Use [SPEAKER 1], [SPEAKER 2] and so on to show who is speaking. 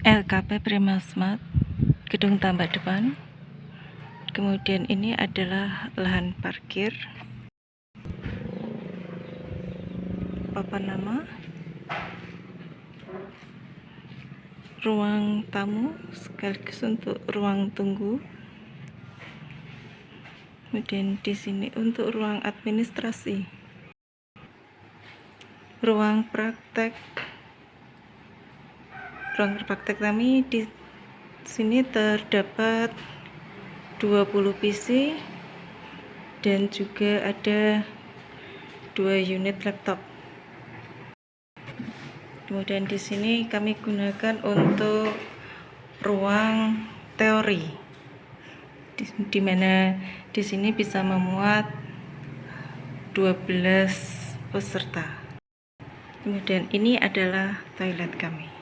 [SPEAKER 1] LKP Primasmart, gedung tambak depan. Kemudian ini adalah lahan parkir, papan nama, ruang tamu sekaligus untuk ruang tunggu. Kemudian di sini untuk ruang administrasi, ruang praktek. Ruang praktek kami di sini terdapat 20 PC dan juga ada 2 unit laptop. Kemudian di sini kami gunakan untuk ruang teori, di mana di sini bisa memuat 12 peserta. Kemudian ini adalah toilet kami.